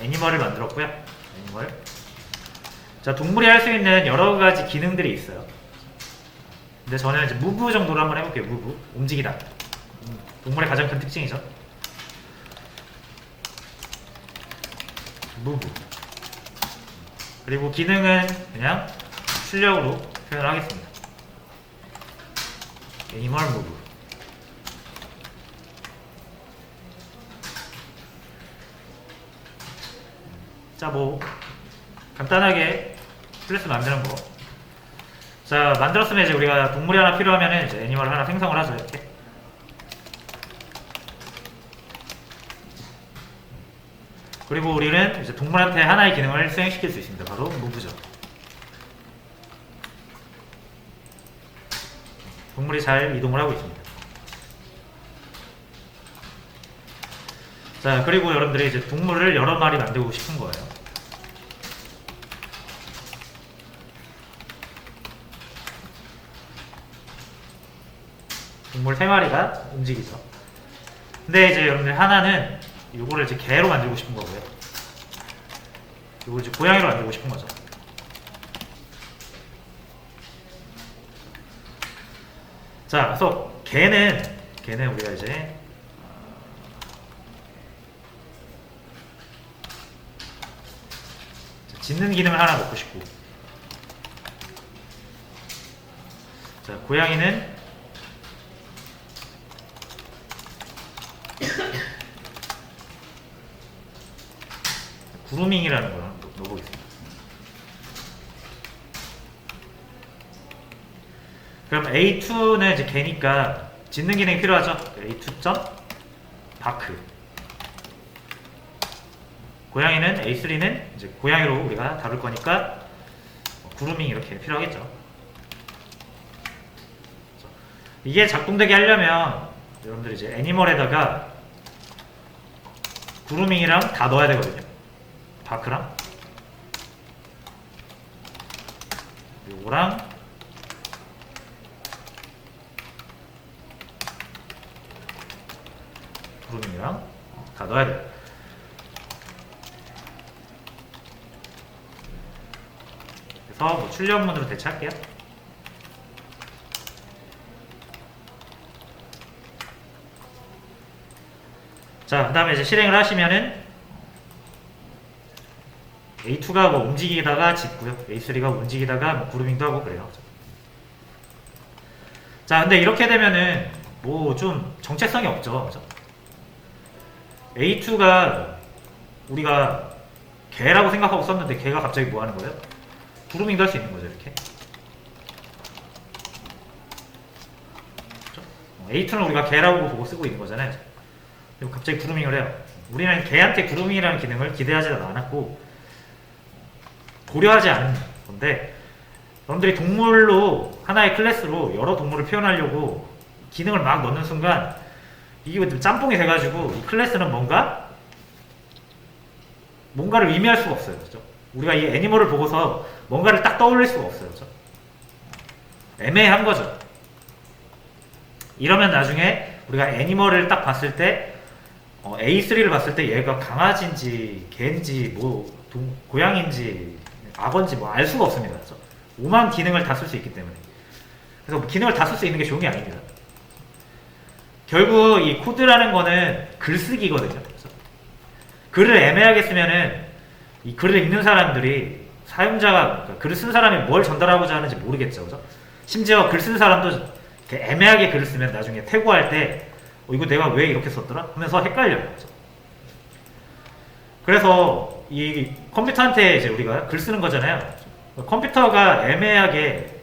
애니멀을 만들었고요. 애니멀. 자, 동물이 할 수 있는 여러 가지 기능들이 있어요. 근데 저는 이제 무브 정도로 한번 해볼게요. 무브. 움직이다. 동물의 가장 큰 특징이죠. 무브. 그리고 기능은 그냥 출력으로 표현을 하겠습니다. 애니멀 무브. 자, 뭐 간단하게 클래스 만드는 거. 자, 만들었으면 이제 우리가 동물이 하나 필요하면은 이제 애니멀 하나 생성을 하죠. 이렇게. 그리고 우리는 이제 동물한테 하나의 기능을 수행시킬 수 있습니다. 바로 무브죠. 동물이 잘 이동을 하고 있습니다. 자, 그리고 여러분들이 이제 동물을 여러 마리 만들고 싶은 거예요. 동물 3마리가 움직이죠. 근데 이제 여러분들 하나는 요거를 이제 개로 만들고 싶은 거고요. 요걸 이제 고양이로 만들고 싶은 거죠. 자, 그래서 개는 우리가 이제 짖는 기능을 하나 넣고 싶고, 자, 고양이는 그루밍이라는 걸 넣어보겠습니다. 그럼 A2는 이제 개니까 짖는 기능이 필요하죠. A2.바크. 고양이는 A3는 이제 고양이로 우리가 다룰 거니까 그루밍 이렇게 필요하겠죠. 이게 작동되게 하려면 여러분들이 이제 애니멀에다가 그루밍이랑 다 넣어야 되거든요. 바크랑 요거랑 그루밍이랑 다 넣어야 돼요. 그래서 뭐 출력문으로 대체할게요. 자, 그 다음에 이제 실행을 하시면은 A2가 뭐 움직이다가 짖고요. A3가 움직이다가 뭐 그루밍도 하고 그래요. 자, 근데 이렇게 되면은 뭐 좀 정체성이 없죠. A2가 우리가 개라고 생각하고 썼는데 개가 갑자기 뭐 하는 거예요? 그루밍도 할 수 있는 거죠, 이렇게. A2는 우리가 개라고 보고 쓰고 있는 거잖아요. 그리고 갑자기 그루밍을 해요. 우리는 개한테 그루밍이라는 기능을 기대하지 않았고 고려하지 않은 건데, 여러분들이 동물로 하나의 클래스로 여러 동물을 표현하려고 기능을 막 넣는 순간 이게 좀 짬뽕이 돼가지고 이 클래스는 뭔가를 의미할 수가 없어요. 그죠? 우리가 이 애니멀을 보고서 뭔가를 딱 떠올릴 수가 없어요. 그죠? 애매한 거죠. 이러면 나중에 우리가 애니멀을 딱 봤을 때 A3를 봤을 때 얘가 강아지인지 개인지 뭐 고양이인지 악어인지 뭐 알 수가 없습니다. 그렇죠? 오만 기능을 다 쓸 수 있기 때문에. 그래서 뭐 기능을 다 쓸 수 있는 게 좋은 게 아닙니다. 결국 이 코드라는 거는 글쓰기거든요. 그래서 글을 애매하게 쓰면은 이 글을 읽는 사람들이 사용자가 그러니까 글을 쓴 사람이 뭘 전달하고자 하는지 모르겠죠. 그죠? 심지어 글 쓴 사람도 이렇게 애매하게 글을 쓰면 나중에 태고할 때 이거 내가 왜 이렇게 썼더라? 하면서 헷갈려요. 그죠? 그래서 이 컴퓨터한테 이제 우리가 글 쓰는 거잖아요. 컴퓨터가 애매하게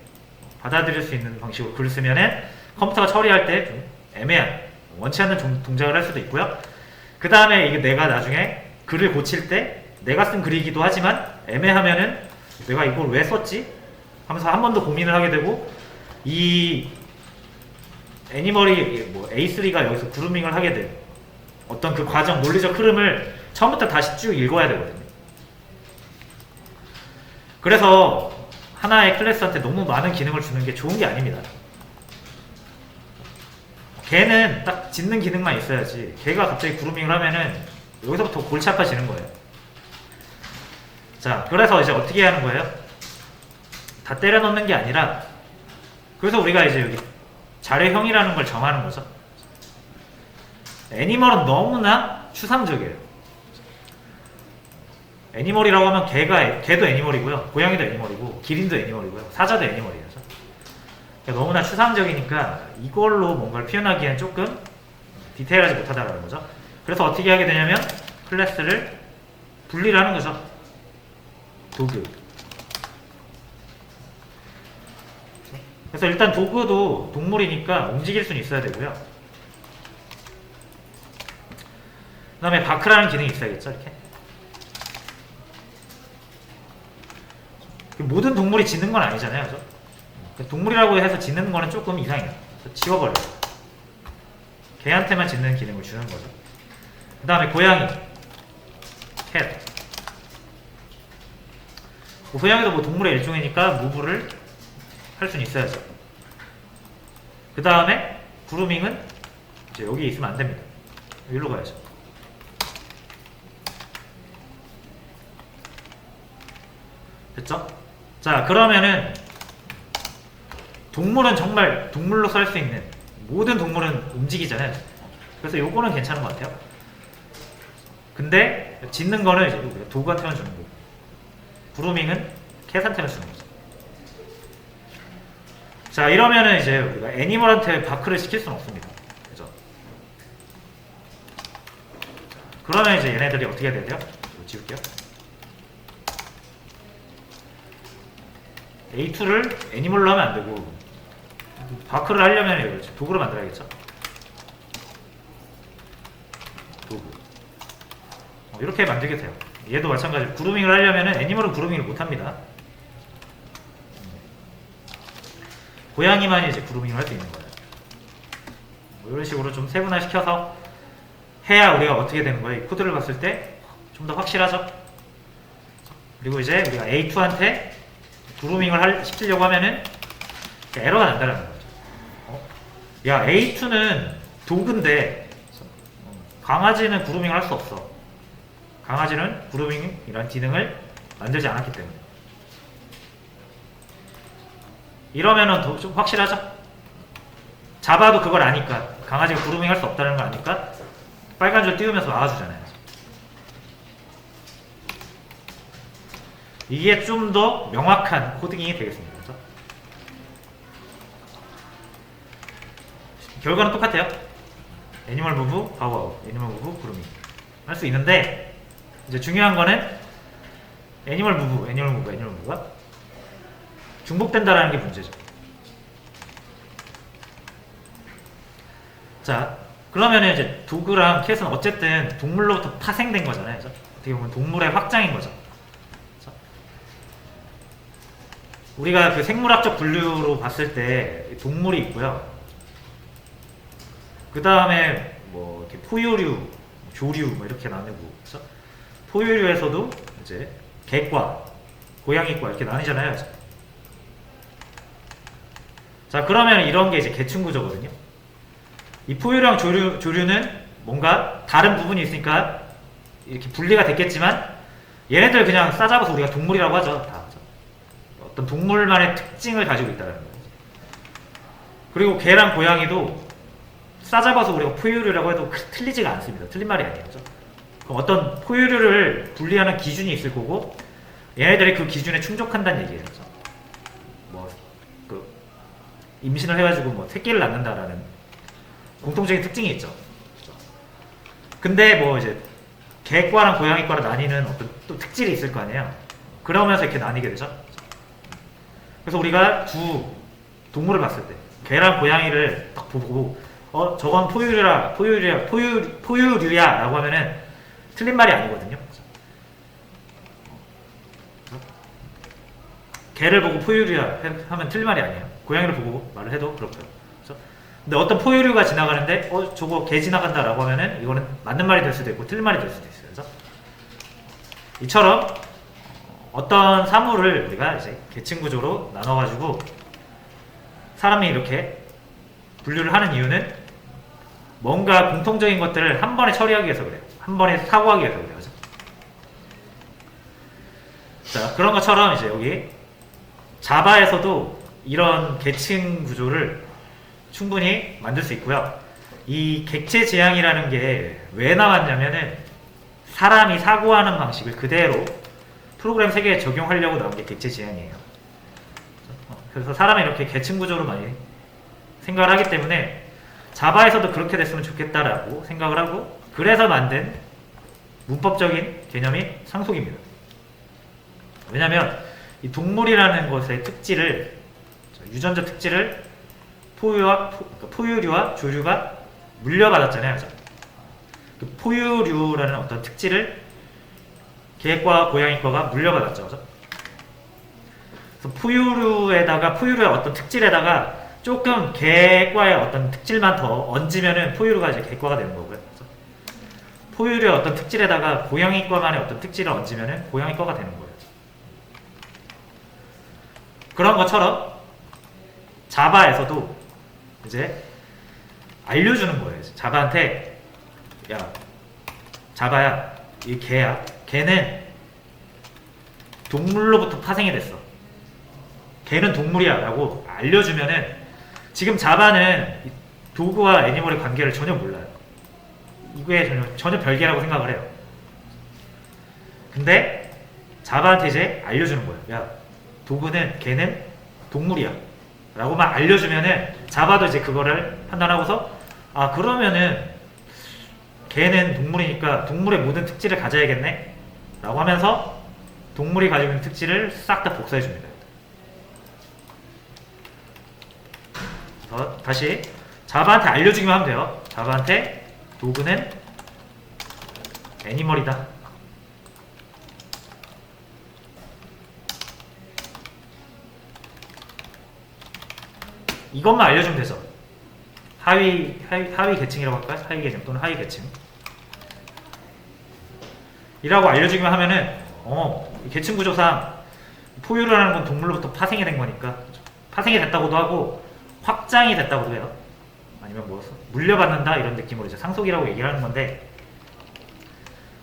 받아들일 수 있는 방식으로 글을 쓰면은 컴퓨터가 처리할 때 좀 애매한 원치 않는 동작을 할 수도 있고요. 그 다음에 이게 내가 나중에 글을 고칠 때 내가 쓴 글이기도 하지만 애매하면은 내가 이걸 왜 썼지? 하면서 한 번 더 고민을 하게 되고, 이 애니멀이 뭐 A3가 여기서 그루밍을 하게 된 어떤 그 과정, 논리적 흐름을 처음부터 다시 쭉 읽어야 되거든요. 그래서 하나의 클래스한테 너무 많은 기능을 주는 게 좋은 게 아닙니다. 걔는 딱 짖는 기능만 있어야지, 걔가 갑자기 그루밍을 하면은 여기서부터 골치 아파지는 거예요. 자, 그래서 이제 어떻게 하는 거예요? 다 때려 넣는 게 아니라, 그래서 우리가 이제 여기 자료형이라는 걸 정하는 거죠. 애니멀은 너무나 추상적이에요. 애니멀이라고 하면 개도 애니멀이고요, 고양이도 애니멀이고, 기린도 애니멀이고요, 사자도 애니멀이에요. 그러니까 너무나 추상적이니까 이걸로 뭔가를 표현하기엔 조금 디테일하지 못하다라는 거죠. 그래서 어떻게 하게 되냐면 클래스를 분리를 하는 거죠. 도구. 그래서 일단 도구도 동물이니까 움직일 수는 있어야 되고요. 그 다음에 바크라는 기능이 있어야겠죠. 이렇게 모든 동물이 짖는 건 아니잖아요. 그죠? 동물이라고 해서 짖는 거는 조금 이상해요. 지워버려요. 개한테만 짖는 기능을 주는 거죠. 그 다음에 고양이, 캣. 고양이도 뭐 동물의 일종이니까 무브를 할 수는 있어야죠. 그 다음에 그루밍은 이제 여기 있으면 안 됩니다. 여기로 가야죠. 됐죠? 자, 그러면은 동물은 정말 동물로 살 수 있는, 모든 동물은 움직이잖아요. 그래서 요거는 괜찮은 것 같아요. 근데 짖는 거는 이제 우리가 도구한테만 주는 거고, 그루밍은 캣한테만 주는 거죠. 자, 이러면은 이제 우리가 애니멀한테 바크를 시킬 수는 없습니다. 그죠? 그러면 이제 얘네들이 어떻게 해야 돼요? 이거 지울게요. A2를 애니멀로 하면 안 되고, 바크를 하려면 도구를 만들어야겠죠? 도구. 이렇게 만들게 돼요. 얘도 마찬가지로 그루밍을 하려면 애니멀은 그루밍을 못합니다. 고양이만이 이제 그루밍을 할 수 있는 거예요. 뭐 이런 식으로 좀 세분화시켜서 해야 우리가 어떻게 되는 거예요? 이 코드를 봤을 때 좀 더 확실하죠? 그리고 이제 우리가 A2한테 그루밍을 시키려고 하면은 에러가 난다는 거죠. 야, A2는 도구인데 강아지는 그루밍을 할 수 없어. 강아지는 그루밍이라는 기능을 만들지 않았기 때문에. 이러면은 더 좀 확실하죠? 잡아도 그걸 아니까, 강아지가 그루밍 할 수 없다는 걸 아니까 빨간 줄 띄우면서 막아주잖아요. 이게 좀 더 명확한 코딩이 되겠습니다. 그렇죠? 결과는 똑같아요. 애니멀 무브, 바우아웃, 애니멀 무브, 그루밍 할 수 있는데, 이제 중요한 거는 애니멀 무브, 애니멀 무브, 애니멀 무브가 중복된다라는 게 문제죠. 자, 그러면 이제 도그랑 캣은 어쨌든 동물로부터 파생된 거잖아요. 그죠? 어떻게 보면 동물의 확장인 거죠. 그죠? 우리가 그 생물학적 분류로 봤을 때 동물이 있고요. 그 다음에 뭐 이렇게 포유류, 조류 뭐 이렇게 나누고, 그죠? 포유류에서도 이제 개과, 고양이과 이렇게 나뉘잖아요. 그죠? 자, 그러면 이런 게 이제 계층 구조거든요. 이 포유류랑 조류는 뭔가 다른 부분이 있으니까 이렇게 분리가 됐겠지만, 얘네들 그냥 싸잡아서 우리가 동물이라고 하죠. 다. 어떤 동물만의 특징을 가지고 있다는 거예요. 그리고 개랑 고양이도 싸잡아서 우리가 포유류라고 해도 틀리지가 않습니다. 틀린 말이 아니에요. 그렇죠? 그럼 어떤 포유류를 분리하는 기준이 있을 거고, 얘네들이 그 기준에 충족한다는 얘기예요. 그렇죠? 임신을 해가지고 뭐 새끼를 낳는다라는 공통적인 특징이 있죠. 그렇죠? 근데 뭐 이제 개과랑 고양이과로 나뉘는 어떤 또 특질이 있을 거 아니에요. 그러면서 이렇게 나뉘게 되죠. 그래서 우리가 두 동물을 봤을 때 개랑 고양이를 딱 보고 저건 포유류야 라고 하면은 틀린 말이 아니거든요. 개를 보고 포유류야 하면 틀린 말이 아니에요. 고양이를 보고 말을 해도 그렇고요. 그렇죠? 근데 어떤 포유류가 지나가는데 저거 개 지나간다 라고 하면은 이거는 맞는 말이 될 수도 있고 틀린 말이 될 수도 있어요. 그렇죠? 이처럼 어떤 사물을 우리가 이제 계층 구조로 나눠가지고 사람이 이렇게 분류를 하는 이유는 뭔가 공통적인 것들을 한 번에 처리하기 위해서 그래요. 한 번에 사고하기 위해서 그래요. 그렇죠? 자, 그런 것처럼 이제 여기 자바에서도 이런 계층 구조를 충분히 만들 수 있고요. 이 객체 지향이라는 게 왜 나왔냐면은 사람이 사고하는 방식을 그대로 프로그램 세계에 적용하려고 나온 게 객체 지향이에요. 그래서 사람이 이렇게 계층 구조로 많이 생각을 하기 때문에 자바에서도 그렇게 됐으면 좋겠다라고 생각을 하고, 그래서 만든 문법적인 개념이 상속입니다. 왜냐하면 이 동물이라는 것의 특질을, 유전자 특질을 포유류와 조류가 물려받았잖아요. 그죠? 그 포유류라는 어떤 특질을 개과 고양이과가 물려받았죠. 그죠? 그래서 포유류의 어떤 특질에다가 조금 개과의 어떤 특질만 더 얹으면은 포유류가 이제 개과가 되는 거고요. 그래서 포유류의 어떤 특질에다가 고양이과만의 어떤 특질을 얹으면은 고양이과가 되는 거예요. 그런 것처럼 자바에서도 이제 알려주는 거예요. 자바한테, 야, 자바야, 이 개야. 개는 동물로부터 파생이 됐어. 개는 동물이야 라고 알려주면은, 지금 자바는 도구와 애니멀의 관계를 전혀 몰라요. 이거에 전혀 별개라고 생각을 해요. 근데 자바한테 이제 알려주는 거예요. 야, 개는 동물이야 라고만 알려주면은 자바도 이제 그거를 판단하고서, 아, 그러면은 개는 동물이니까 동물의 모든 특질을 가져야겠네 라고 하면서 동물이 가지고 있는 특질을 싹 다 복사해 줍니다. 다시 자바한테 알려주기만 하면 돼요. 자바한테 도구는 애니멀이다. 이것만 알려주면 되죠. 하위 계층이라고 할까요? 하위 계층 또는 하위 계층 이라고 알려주기만 하면은, 계층 구조상 포유류라는 건 동물로부터 파생이 된 거니까, 파생이 됐다고도 하고 확장이 됐다고도 해요. 아니면 뭐 물려받는다 이런 느낌으로 이제 상속이라고 얘기를 하는 건데,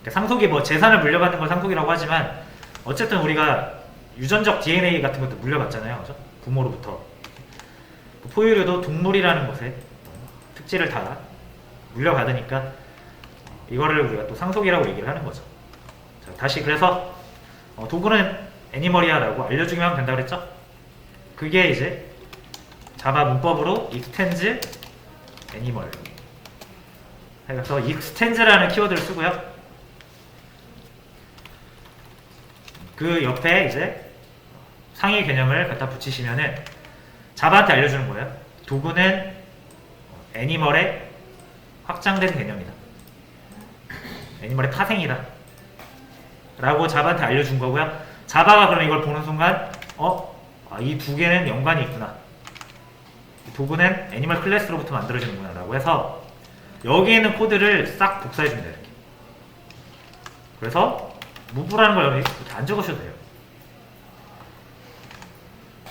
상속이 뭐 재산을 물려받는 걸 상속이라고 하지만 어쨌든 우리가 유전적 DNA 같은 것도 물려받잖아요. 그죠? 부모로부터. 포유류도 동물이라는 것의 특질을 다 물려받으니까 이거를 우리가 또 상속이라고 얘기를 하는 거죠. 자, 다시 그래서 도구는 애니멀이야 라고 알려주기만 하면 된다 그랬죠? 그게 이제 자바 문법으로 extends 애니멀. 그래서 extends라는 키워드를 쓰고요. 그 옆에 이제 상위 개념을 갖다 붙이시면은 자바한테 알려주는 거예요. 도구는 애니멀의 확장된 개념이다. 애니멀의 파생이다. 라고 자바한테 알려준 거고요. 자바가 그럼 이걸 보는 순간, 이 두 개는 연관이 있구나. 도구는 애니멀 클래스로부터 만들어지는구나. 라고 해서 여기 있는 코드를 싹 복사해줍니다. 이렇게. 그래서 무브라는 걸 여기 이렇게 안 적으셔도 돼요.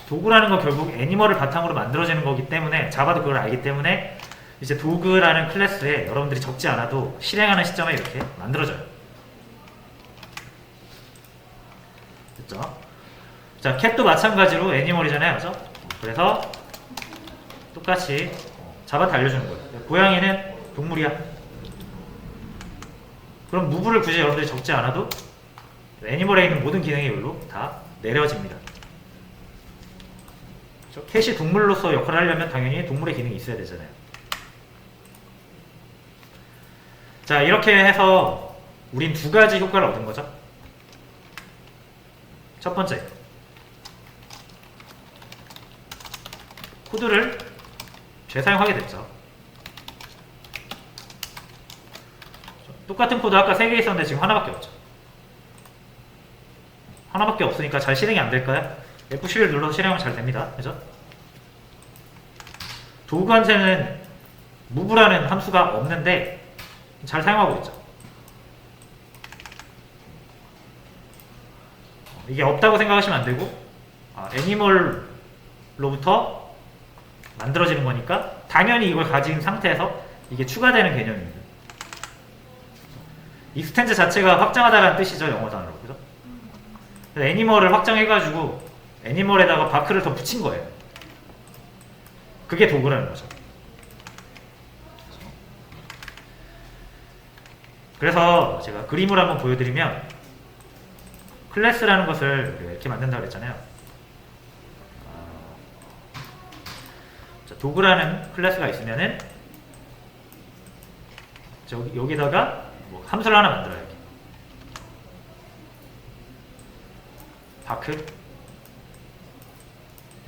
도구라는 건 결국 애니멀을 바탕으로 만들어지는 거기 때문에, 자바도 그걸 알기 때문에 이제 도구라는 클래스에 여러분들이 적지 않아도 실행하는 시점에 이렇게 만들어져요. 됐죠? 자, 캣도 마찬가지로 애니멀이잖아요. 그죠? 그래서 똑같이 자바한테 알려주는 거예요. 고양이는 동물이야. 그럼 무브를 굳이 여러분들이 적지 않아도 애니멀에 있는 모든 기능이 여기로 다 내려집니다. 캣이 동물로서 역할을 하려면 당연히 동물의 기능이 있어야 되잖아요. 자, 이렇게 해서 우린 두 가지 효과를 얻은 거죠. 첫 번째, 코드를 재사용하게 됐죠. 똑같은 코드 아까 3개 있었는데 지금 하나밖에 없죠. 하나밖에 없으니까 잘 실행이 안 될까요? F11 눌러서 실행하면 잘 됩니다. 그죠? 도구한테는 move라는 함수가 없는데 잘 사용하고 있죠. 이게 없다고 생각하시면 안 되고, 애니멀로부터 만들어지는 거니까 당연히 이걸 가진 상태에서 이게 추가되는 개념입니다. extend 자체가 확장하다라는 뜻이죠, 영어 단어로. 그죠? 그래서 애니멀을 확장해가지고 애니멀에다가 바크를 더 붙인 거예요. 그게 도구라는 거죠. 그래서 제가 그림을 한번 보여드리면 클래스라는 것을 우리가 이렇게 만든다고 그랬잖아요. 자, 도구라는 클래스가 있으면은 여기다가 뭐 함수를 하나 만들어요. 이렇게.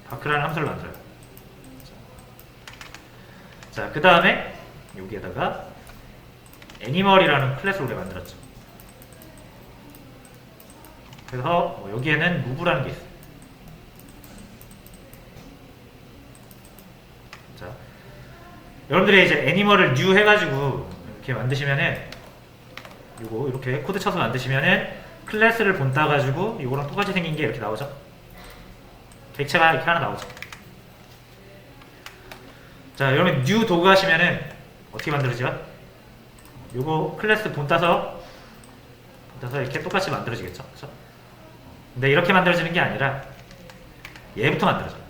바크라는 함수를 만들어요. 자, 그 다음에 여기에다가 애니멀이라는 클래스를 우리가 만들었죠. 그래서 뭐 여기에는 무브라는 게 있어요. 자, 여러분들이 이제 애니멀을 new 해가지고 이렇게 만드시면은 요거 이렇게 코드 쳐서 만드시면은 클래스를 본따 가지고 이거랑 똑같이 생긴 게 이렇게 나오죠. 객체가 이렇게 하나 나오죠. 자, 여러분 new 도구 하시면은 어떻게 만들어지죠? 요거 클래스 본따서 이렇게 똑같이 만들어지겠죠. 그렇죠? 근데 이렇게 만들어지는 게 아니라 얘부터 만들어져요.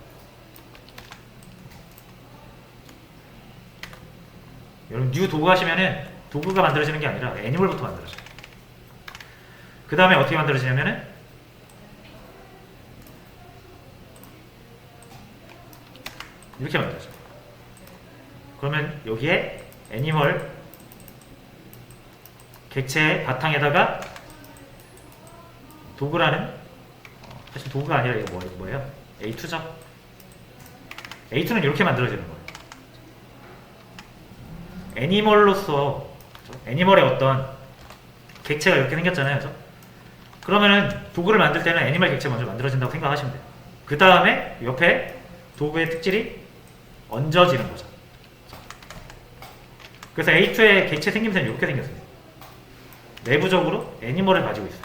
여러분 new 도구 하시면은 도구가 만들어지는 게 아니라 애니멀부터 만들어져요. 그 다음에 어떻게 만들어지냐면은 이렇게 만들어져요. 그러면 여기에 애니멀 객체 바탕에다가 도구라는 사실 도구가 아니라 이거 뭐예요? A2죠? A2는 이렇게 만들어지는 거예요. 애니멀로서 애니멀의 어떤 객체가 이렇게 생겼잖아요. 그죠? 그러면은 도구를 만들 때는 애니멀 객체 먼저 만들어진다고 생각하시면 돼요. 그 다음에 옆에 도구의 특질이 얹어지는 거죠. 그래서 A2의 객체 생김새는 이렇게 생겼어요. 내부적으로 애니멀을 가지고 있어요.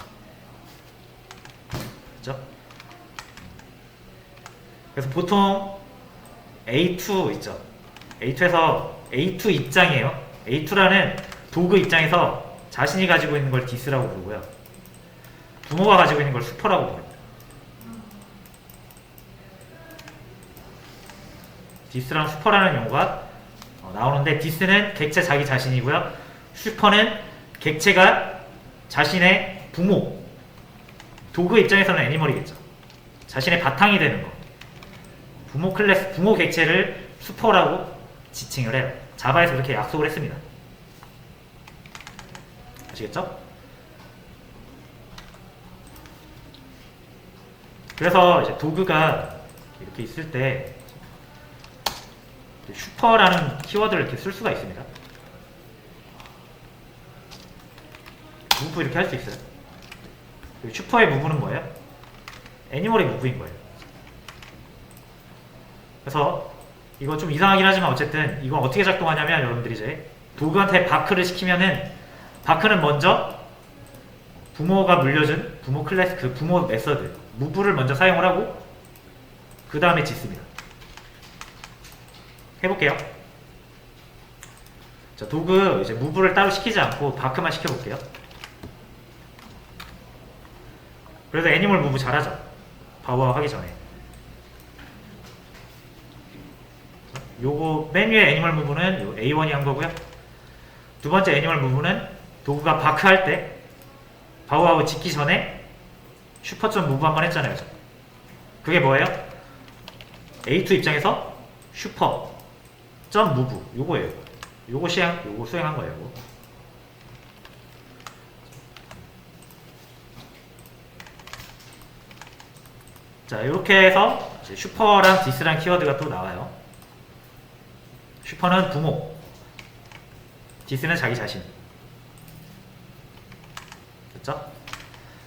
그죠? 그래서 보통 A2 있죠. A2에서 A2 입장이에요. A2라는 도구 입장에서 자신이 가지고 있는 걸 디스라고 부르고요. 부모가 가지고 있는 걸 슈퍼라고 부릅니다. 디스랑 슈퍼라는 용어가 나오는데 디스는 객체 자기 자신이고요. 슈퍼는 객체가 자신의 부모, 도구 입장에서는 애니멀이겠죠. 자신의 바탕이 되는 거. 부모 클래스, 부모 객체를 슈퍼라고 지칭을 해요. 자바에서 이렇게 약속을 했습니다. 아시겠죠? 그래서 이제 도구가 이렇게 있을 때 슈퍼라는 키워드를 이렇게 쓸 수가 있습니다. 무브 이렇게 할 수 있어요. 슈퍼의 무브는 뭐예요? 애니멀의 무브인 거예요. 그래서 이거 좀 이상하긴 하지만 어쨌든 이건 어떻게 작동하냐면 여러분들이 이제 도구한테 바크를 시키면은 바크는 먼저 부모가 물려준 부모 클래스 그 부모 메서드 무브를 먼저 사용을 하고 그 다음에 짓습니다. 해볼게요. 자, 도구 이제 무브를 따로 시키지 않고 바크만 시켜볼게요. 그래서 애니멀 무브 잘하죠. 바우아웃 하기 전에. 요거 맨 위에 애니멀 무브는 요 A1이 한 거고요. 두 번째 애니멀 무브는 도구가 바크 할 때 바우아웃 짓기 전에 슈퍼점 무브 한번 했잖아요. 그게 뭐예요? A2 입장에서 슈퍼 점 무브 요거예요. 요거 수행한 거예요. 요거. 자, 이렇게 해서 이제 슈퍼랑 디스란 키워드가 또 나와요. 슈퍼는 부모, 디스는 자기 자신. 됐죠?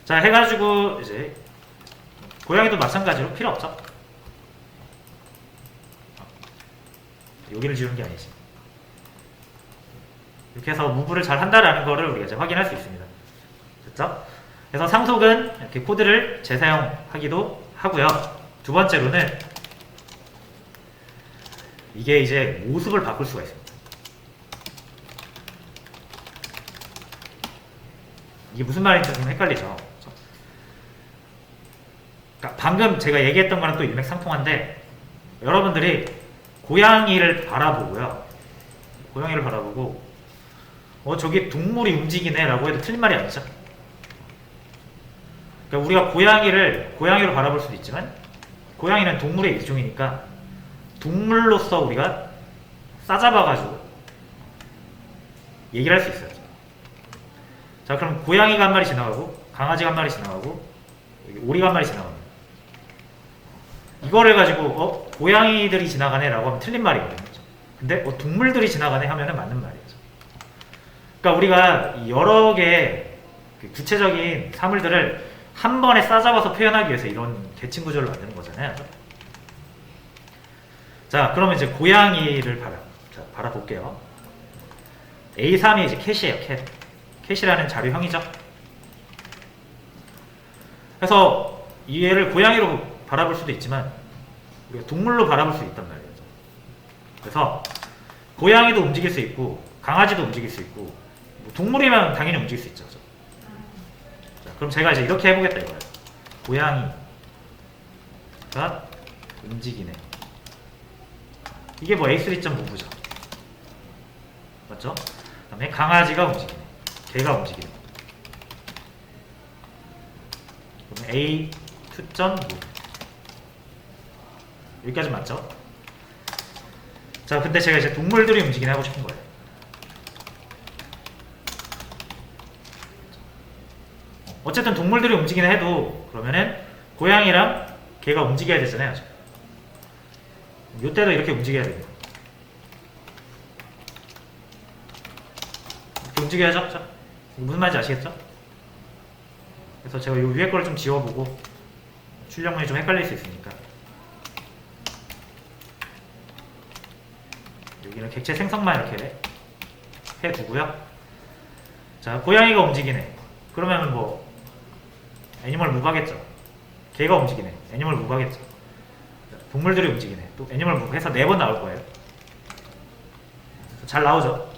자, 해가지고 이제 고양이도 마찬가지로 필요 없죠? 여기를 지우는 게 아니지. 이렇게 해서 무브를 잘 한다라는 거를 우리가 이제 확인할 수 있습니다. 됐죠? 그래서 상속은 이렇게 코드를 재사용하기도 하고요. 두 번째로는 이게 이제 모습을 바꿀 수가 있습니다. 이게 무슨 말인지 좀 헷갈리죠? 그러니까 방금 제가 얘기했던 거랑 또 일맥상통한데 여러분들이 고양이를 바라보고요. 고양이를 바라보고 저기 동물이 움직이네 라고 해도 틀린 말이 아니죠. 그러니까 우리가 고양이로 바라볼 수도 있지만 고양이는 동물의 일종이니까 동물로서 우리가 싸잡아가지고 얘기를 할 수 있어요. 자, 그럼 고양이가 한 마리 지나가고 강아지가 한 마리 지나가고 오리가 한 마리 지나갑니다. 이거를 가지고 고양이들이 지나가네 라고 하면 틀린 말이거든요. 근데 동물들이 지나가네 하면은 맞는 말이죠. 그러니까 우리가 여러 개의 구체적인 사물들을 한 번에 싸잡아서 표현하기 위해서 이런 계층 구조를 만드는 거잖아요. 자, 그러면 이제 고양이를 바라볼게요. A3이 이제 캣이에요, 캣. 캣이라는 자료형이죠. 그래서 이 애를 고양이로 바라볼 수도 있지만 우리가 동물로 바라볼 수 있단 말이에요. 그래서 고양이도 움직일 수 있고 강아지도 움직일 수 있고 뭐 동물이면 당연히 움직일 수 있죠. 자, 그럼 제가 이제 이렇게 해보겠다 이거예요. 고양이가 움직이네. 이게 뭐 A3.5죠. 맞죠? 그 다음에 강아지가 움직이네. 개가 움직이네. 그러면 A2.5 여기까지 맞죠? 자, 근데 제가 이제 동물들이 움직이네 하고 싶은 거예요. 어쨌든 동물들이 움직이네 해도 그러면은 고양이랑 개가 움직여야 되잖아요. 이때도 이렇게 움직여야 됩니다. 이렇게 움직여야죠. 자, 무슨 말인지 아시겠죠? 그래서 제가 이 위에 거를 좀 지워보고 출력문이 좀 헷갈릴 수 있으니까 여기는 객체 생성만 이렇게 해두고요. 자, 고양이가 움직이네. 그러면 뭐 애니멀 무브 하겠죠. 개가 움직이네. 애니멀 무브 하겠죠. 동물들이 움직이네. 또 애니멀 무브 해서 4번 나올 거예요. 잘 나오죠.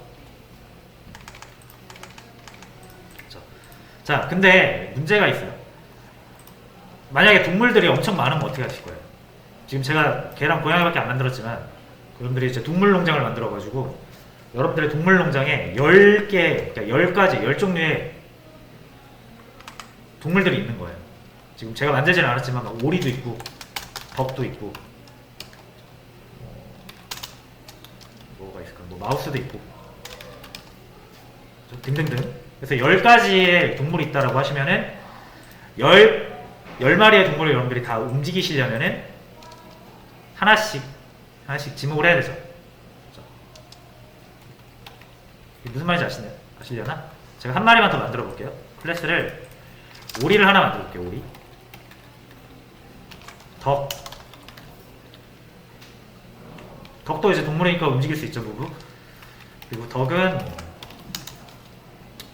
자, 근데 문제가 있어요. 만약에 동물들이 엄청 많으면 어떻게 하실 거예요? 지금 제가 개랑 고양이밖에 안 만들었지만 여러분들이 이제 동물 농장을 만들어 가지고 여러분들의 동물 농장에 10개, 그러니까 10가지, 10종류의 동물들이 있는 거예요. 지금 제가 만들지는 않았지만 막 오리도 있고 덕도 있고 뭐가 있을까? 뭐 마우스도 있고 등등등. 그래서 10가지의 동물이 있다라고 하시면은 10마리의 동물을 여러분들이 다 움직이시려면은 하나씩 지목을 해야 되죠. 무슨 말인지 아시려나? 제가 한 마리만 더 만들어 볼게요. 클래스를 오리를 하나 만들어 볼게요. 오리. 덕도 이제 동물이니까 움직일 수 있죠. 무브. 그리고 덕은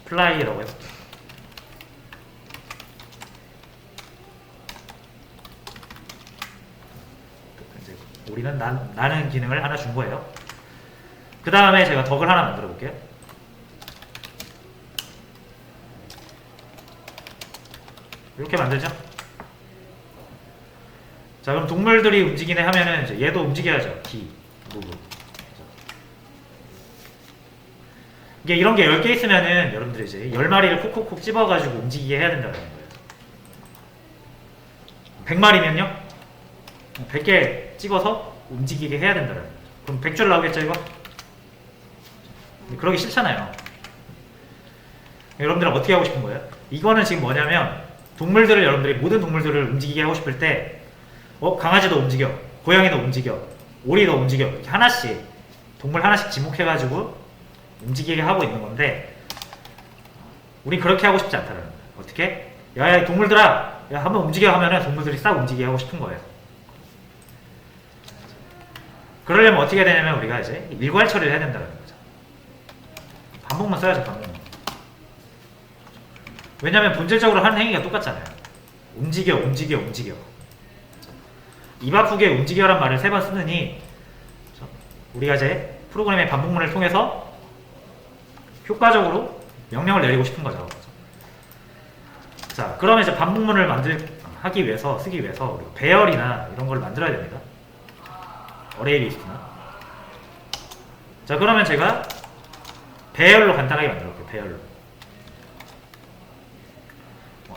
플라이라고 해볼게요. 이제 오리는 나는 기능을 하나 준 거예요. 그 다음에 제가 덕을 하나 만들어 볼게요. 이렇게 만들죠. 자, 그럼 동물들이 움직이네 하면은 이제 얘도 움직여야죠. 무브. 이게 이런 게 10개 있으면은 여러분들이 이제 10마리를 콕콕콕 집어가지고 움직이게 해야 된다는 거예요. 100마리면요? 100개 찍어서 움직이게 해야 된다는 거예요. 그럼 100줄 나오겠죠, 이거? 그러기 싫잖아요. 여러분들은 어떻게 하고 싶은 거예요? 이거는 지금 뭐냐면 동물들을 여러분들이 모든 동물들을 움직이게 하고 싶을 때 강아지도 움직여, 고양이도 움직여, 오리도 움직여 이렇게 하나씩 동물 하나씩 지목해가지고 움직이게 하고 있는 건데 우린 그렇게 하고 싶지 않다는 거예요. 어떻게? 야 동물들아, 야 한번 움직여 하면은 동물들이 싹 움직이게 하고 싶은 거예요. 그러려면 어떻게 해야 되냐면 우리가 이제 일괄 처리를 해야 된다는 거죠. 반복만 써야죠, 반복만. 왜냐면 본질적으로 하는 행위가 똑같잖아요. 움직여. 입 아프게 움직여란 말을 3번 쓰느니 우리가 이제 프로그램의 반복문을 통해서 효과적으로 명령을 내리고 싶은 거죠. 자, 그러면 이제 반복문을 하기 위해서 쓰기 위해서 우리가 배열이나 이런 걸 만들어야 됩니다. 어레이 리스트나. 자, 그러면 제가 배열로 간단하게 만들어 볼게요. 배열로.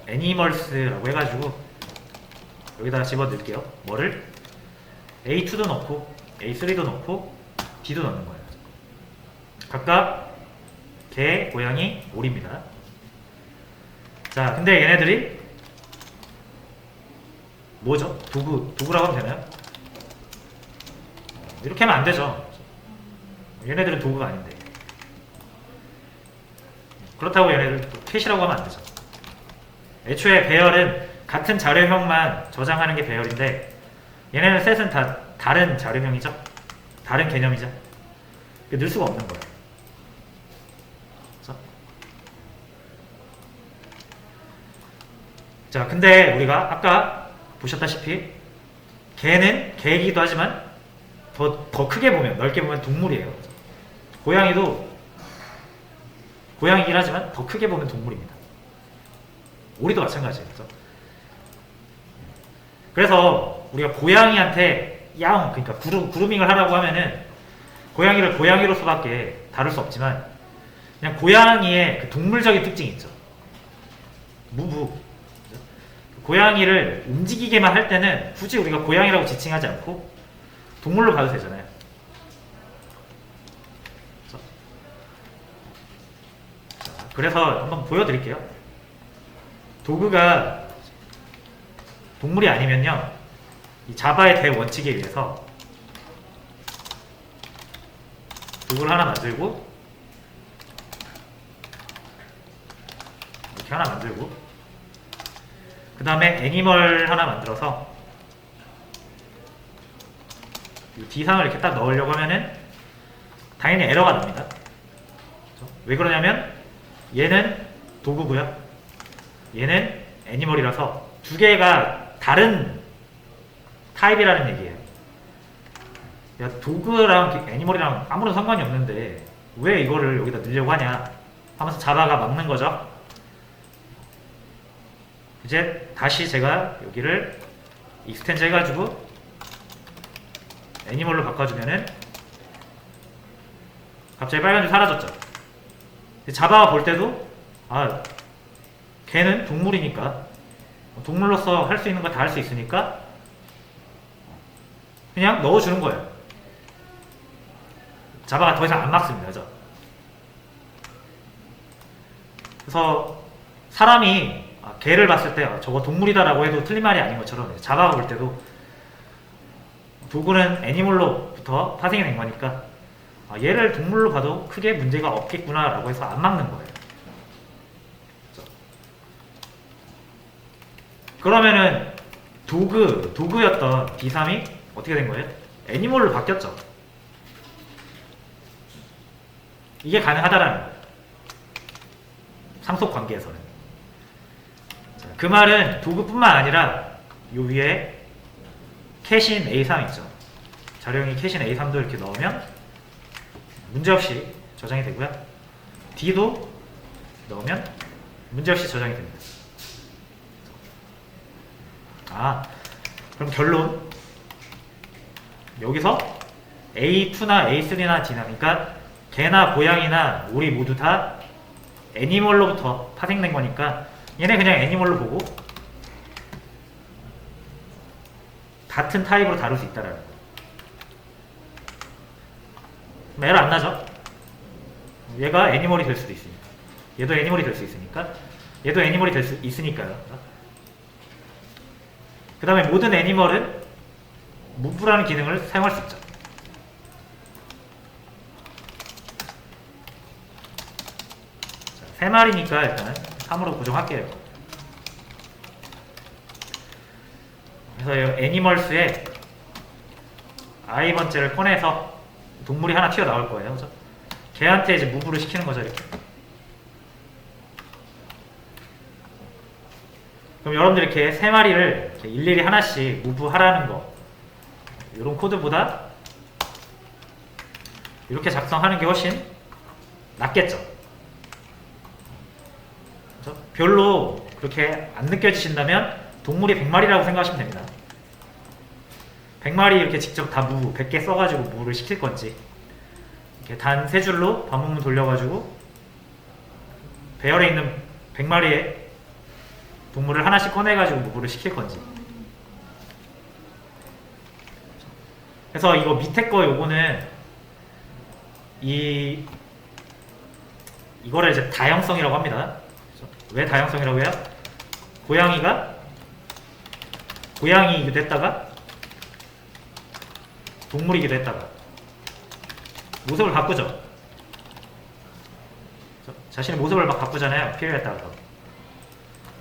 애니멀스라고 해가지고 여기다가 집어 넣을게요. 뭐를? A2도 넣고 A3도 넣고 D도 넣는 거예요. 각각 개, 고양이, 오리입니다. 자, 근데 얘네들이 뭐죠? 도구라고 하면 되나요? 이렇게 하면 안 되죠. 얘네들은 도구가 아닌데. 그렇다고 얘네들 캣이라고 하면 안 되죠. 애초에 배열은 같은 자료형만 저장하는 게 배열인데, 얘네는 셋은 다 다른 자료형이죠. 다른 개념이죠. 넣을 수가 없는 거예요. 그렇죠? 자, 근데 우리가 아까 보셨다시피 개는 개이기도 하지만 더 크게 보면, 넓게 보면 동물이에요. 고양이도 고양이긴 하지만 더 크게 보면 동물입니다. 오리도 마찬가지예요. 그래서 우리가 고양이한테 야옹, 그러니까 그루밍을 하라고 하면은 고양이를 고양이로서밖에 다룰 수 없지만 그냥 고양이의 그 동물적인 특징이 있죠. 무부. 고양이를 움직이게만 할 때는 굳이 우리가 고양이라고 지칭하지 않고 동물로 봐도 되잖아요. 그래서 한번 보여드릴게요. 도구가 동물이 아니면요, 이 자바의 대원칙에 의해서 도구를 하나 만들고 이렇게 하나 만들고 그 다음에 애니멀 하나 만들어서 이 D상을 이렇게 딱 넣으려고 하면은 당연히 에러가 납니다. 왜 그러냐면 얘는 도구고요, 얘는 애니멀이라서 두 개가 다른 타입이라는 얘기예요. 야, 도구랑 애니멀이랑 아무런 상관이 없는데 왜 이거를 여기다 넣으려고 하냐 하면서 자바가 막는 거죠. 이제 다시 제가 여기를 익스텐즈 해가지고 애니멀로 바꿔주면은 갑자기 빨간 줄 사라졌죠. 자바가 볼 때도 아, 걔는 동물이니까, 동물로서 할 수 있는 거 다 할 수 있으니까 그냥 넣어주는 거예요. 자바가 더 이상 안 막습니다. 그죠? 그래서 사람이 개를 봤을 때 저거 동물이다라고 해도 틀린 말이 아닌 것처럼 자바가 볼 때도 도구는 애니멀로부터 파생이 된 거니까 얘를 동물로 봐도 크게 문제가 없겠구나 라고 해서 안 막는 거예요. 그러면은 도구였던 D3이 어떻게 된 거예요? 애니멀로 바뀌었죠. 이게 가능하다라는 거예요. 상속 관계에서는. 그 말은 도구뿐만 아니라 요 위에 캐신 A3 있죠. 자료형이 캐신 A3도 이렇게 넣으면 문제없이 저장이 되고요. D도 넣으면 문제없이 저장이 됩니다. 그럼 결론, 여기서 A2나 A3나 D나, 그러니까 개나 고양이나 오리 모두 다 애니멀로부터 파생된 거니까 얘네 그냥 애니멀로 보고 같은 타입으로 다룰 수 있다라는 거예요. 에러 안 나죠? 얘가 애니멀이 될 수도 있으니까, 얘도 애니멀이 될 수 있으니까, 얘도 애니멀이 될 수 있으니까요. 그 다음에 모든 애니멀은 move라는 기능을 사용할 수 있죠. 자, 3마리니까 일단 3으로 고정할게요. 그래서 이 애니멀스에 i번째를 꺼내서 동물이 하나 튀어나올 거예요. 그죠? 걔한테 이제 move를 시키는 거죠, 이렇게. 그럼 여러분들 이렇게 3마리를 이렇게 일일이 하나씩 무브 하라는 거, 이런 코드보다 이렇게 작성하는 게 훨씬 낫겠죠. 그렇죠? 별로 그렇게 안 느껴지신다면 동물이 100마리라고 생각하시면 됩니다. 100마리 이렇게 직접 다 100개 써가지고 무를 시킬 건지, 이렇게 단 3줄로 반복문 돌려가지고 배열에 있는 100마리의 동물을 하나씩 꺼내가지고 무를 시킬 건지. 그래서 이거 밑에 거 요거는 이거를 이제 다형성이라고 합니다. 왜 다형성이라고 해요? 고양이이기도 했다가 동물이기도 했다가 모습을 바꾸죠. 자신의 모습을 막 바꾸잖아요. 필요에 따라서.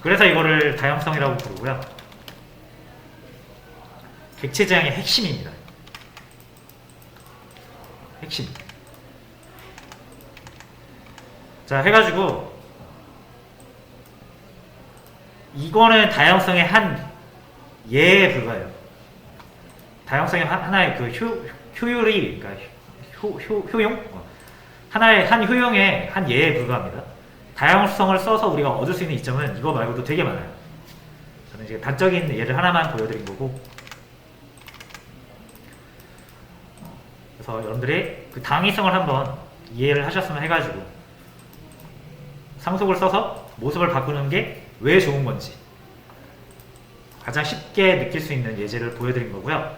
그래서 이거를 다형성이라고 부르고요. 객체 지향의 핵심입니다. 핵심. 자, 해가지고 이거는 다양성의 한 예에 불과해요. 다양성의 하나의 그 효율이, 그러니까 효용? 하나의 한 효용의 한 예에 불과합니다. 다양성을 써서 우리가 얻을 수 있는 이점은 이거 말고도 되게 많아요. 저는 이제 단적인 예를 하나만 보여드린 거고, 그래서 여러분들이 그 당위성을 한번 이해를 하셨으면 해가지고 상속을 써서 모습을 바꾸는 게 왜 좋은 건지 가장 쉽게 느낄 수 있는 예제를 보여드린 거고요.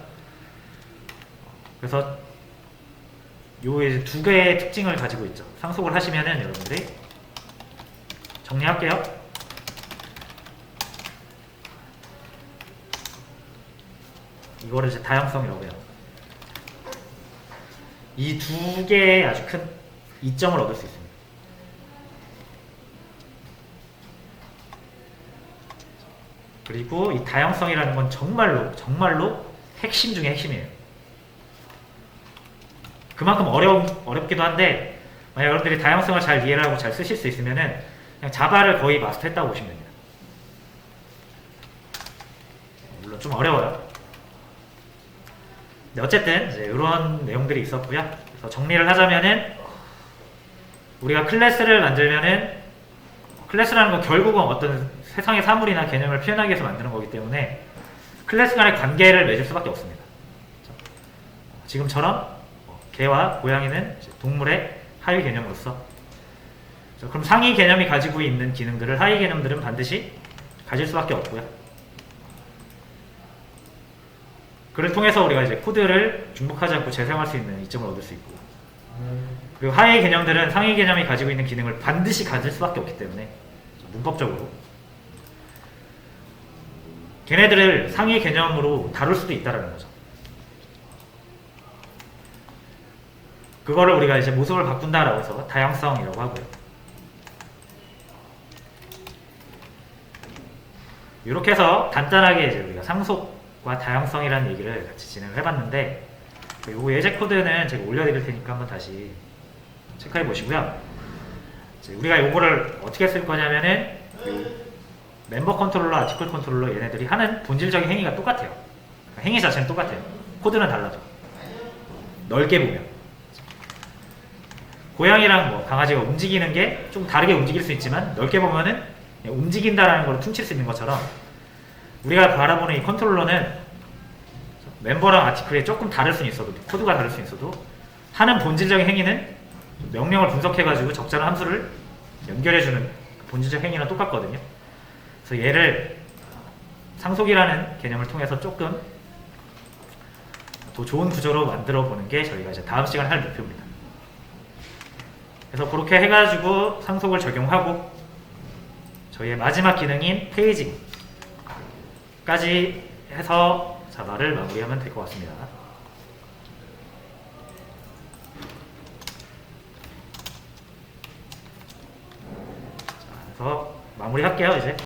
그래서 요 이제 두 개의 특징을 가지고 있죠. 상속을 하시면은 여러분들이 정리할게요. 이거를 이제 다양성이라고 해요. 이 두 개의 아주 큰 이점을 얻을 수 있습니다. 그리고 이 다양성이라는 건 정말로 핵심 중에 핵심이에요. 그만큼 어렵기도 한데, 만약 여러분들이 다양성을 잘 이해를 하고 잘 쓰실 수 있으면은 그냥 자바를 거의 마스터했다고 보시면 됩니다. 물론 좀 어려워요. 근데 어쨌든 이제 이런 내용들이 있었고요. 그래서 정리를 하자면은 우리가 클래스를 만들면은, 클래스라는 건 결국은 어떤 세상의 사물이나 개념을 표현하기 위해서 만드는 거기 때문에 클래스 간의 관계를 맺을 수밖에 없습니다. 지금처럼 개와 고양이는 동물의 하위 개념으로서, 그럼 상위 개념이 가지고 있는 기능들을 하위 개념들은 반드시 가질 수밖에 없고요. 그를 통해서 우리가 이제 코드를 중복하지 않고 재사용할 수 있는 이점을 얻을 수 있고, 그리고 하위 개념들은 상위 개념이 가지고 있는 기능을 반드시 가질 수밖에 없기 때문에 문법적으로 걔네들을 상위 개념으로 다룰 수도 있다는 거죠. 그거를 우리가 이제 모습을 바꾼다라고 해서 다양성이라고 하고요. 이렇게 해서 간단하게 이제 우리가 상속과 다양성이라는 얘기를 같이 진행을 해봤는데, 이 예제 코드는 제가 올려드릴 테니까 한번 다시 체크해 보시고요. 우리가 이거를 어떻게 쓸 거냐면은 멤버 컨트롤러, 아티클 컨트롤러 얘네들이 하는 본질적인 행위가 똑같아요. 행위 자체는 똑같아요. 코드는 달라져. 넓게 보면 고양이랑 뭐 강아지가 움직이는 게 좀 다르게 움직일 수 있지만, 넓게 보면은 움직인다라는 걸 퉁칠 수 있는 것처럼 우리가 바라보는 이 컨트롤러는 멤버랑 아티클이 조금 다를 수 있어도, 코드가 다를 수 있어도 하는 본질적인 행위는 명령을 분석해가지고 적절한 함수를 연결해주는 본질적 행위랑 똑같거든요. 그래서 얘를 상속이라는 개념을 통해서 조금 더 좋은 구조로 만들어 보는 게 저희가 이제 다음 시간에 할 목표입니다. 그래서 그렇게 해가지고 상속을 적용하고 저희의 마지막 기능인 페이징까지 해서 자바를 마무리하면 될 것 같습니다. 자, 그래서 마무리할게요, 이제.